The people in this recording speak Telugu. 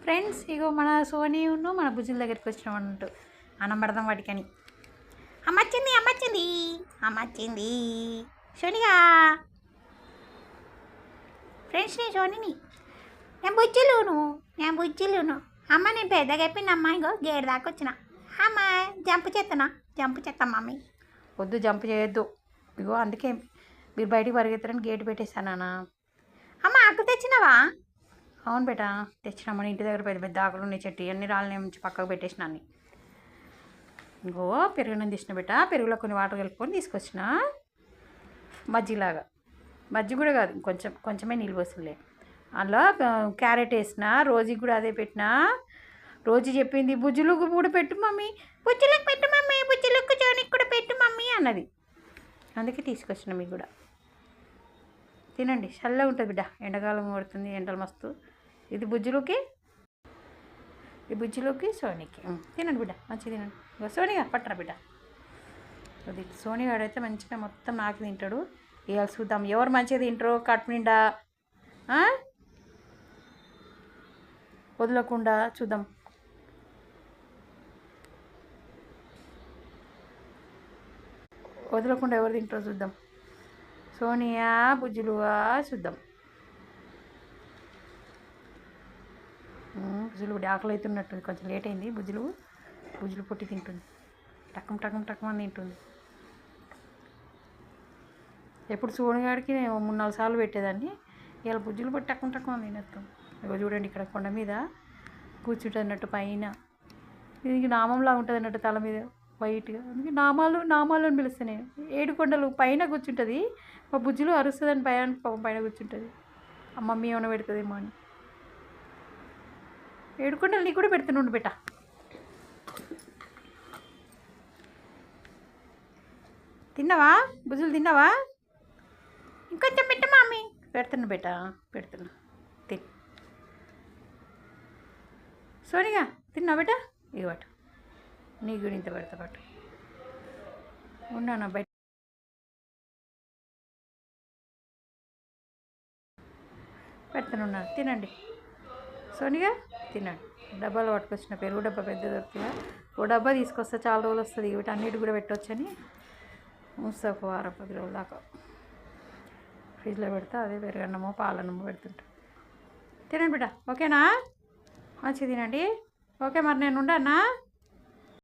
ఫ్రెండ్స్ ఇగో మన సోనీను మన భుజుల దగ్గరికి వచ్చినాం అన్నట్టు అన్నం పడదాం వాటికని. అమ్మచ్చింది అమ్మచ్చింది అమ్మచ్చింది సోనిగా. ఫ్రెండ్స్ నేను సోనిని, నేను బుజ్జిలును అమ్మ. నేను పెద్దగా అయిపోయినమ్మా, ఇగో గేట్ దాకా వచ్చిన. అమ్మ జంప్ చేస్తా మమ్మీ. వద్దు జంప్ చేయొద్దు. ఇగో అందుకే మీరు బయటికి పరిగెత్తారని గేట్ పెట్టేస్తానా. అమ్మ ఆకు తెచ్చినావా? అవును బేటా తెచ్చినా. మన ఇంటి దగ్గర పెద్ద పెద్ద ఆకులు ఉన్నాయి, చెట్టు అన్ని రాళ్ళని నుంచి పక్కకు పెట్టేసిన అన్ని. ఇంకో పెరుగునం తీసిన బేటా, పెరుగులో కొన్ని వాటర్ కలుపుకొని తీసుకొచ్చిన. మజ్జిలాగా మజ్జి కూడా కాదు, కొంచెమే నీళ్ళు పోసులే. అందులో క్యారెట్ వేసిన, రోజుకి కూడా అదే పెట్టిన. రోజు చెప్పింది బుజ్జులకు కూడా పెట్టు మమ్మీ, బుజ్జులకు పెట్టు మమ్మీ, బుజ్జులకు చోనికి కూడా పెట్టు మమ్మీ అన్నది. అందుకే తీసుకొచ్చిన. మీకు కూడా తినండి, చల్లగా ఉంటుంది బిడ్డ. ఎండాకాలం కొడుతుంది, ఎండలు మస్తు. ఇది బుజ్జులోకి సోనికి తినండి బిడ్డ, మంచిగా తినండి. సోనిగా పట్టరా బిడ్డ. అది సోనిగాడైతే మంచిగా మొత్తం నాకు తింటాడు. ఇవాళ చూద్దాం ఎవరు మంచిగా తింటారో కడుపు నిండా వదలకుండా చూద్దాం. వదలకుండా ఎవరు తింటారో చూద్దాం. సోనియా బుజ్జులుగా చూద్దాం. బుజ్జులు ఆకలి అవుతున్నట్టుంది, కొంచెం లేట్ అయింది. బుజ్జులు పొట్టి తింటుంది, టకం అని తింటుంది. ఎప్పుడు సోనిగాడికి 3-4 సార్లు పెట్టేదాన్ని, ఇలా బుజ్జులు పొట్టి టకం అని తినేస్తాం. ఇక చూడండి ఇక్కడ కొండ మీద కూర్చుంటున్నట్టు పైన. ఇది నామంలా ఉంటుంది అన్నట్టు తల మీద వైట్గా, అందుకే నామాలు అని పిలుస్తాను నేను. 7 కొండలు పైన కూర్చుంటుంది. మా బుజ్జులు అరుస్తుందని పైన కూర్చుంటుంది. ఆ మమ్మీ ఏమైనా పెడుతుందేమో అని. 7 కొండలు నీకు కూడా పెడుతుండు బేట. తిన్నావా బుజ్జులు, తిన్నావా? ఇంకొంచెం పెట్టు మమ్మీ. పెడుతున్నా బేట, పెడుతున్నా. తిన్ సోనిగా, తిన్నావు బేట? ఇవ్వటు నీ కూడా ఇంత పెడతా పట్టు. ఉన్నాను బయట పెడుతున్నాను. తినండి సోనిగా, తినండి. డబ్బాలో పట్టుకొచ్చిన పెరుగు డబ్బా పెద్ద దొరుకుతుందా, ఓ డబ్బా తీసుకొస్తా, చాలా రోజులు వస్తుంది. వీటన్నిటి కూడా పెట్టవచ్చని ఉంచుతా, ఒక 10 రోజుల దాకా ఫ్రిడ్జ్లో పెడతా. అదే పెరుగన్నమో పాలన్నమో పెడుతుంటా. తినండి బిడ్డ, ఓకేనా? మంచిగా తినండి. ఓకే మరి నేను ఉండన్నా.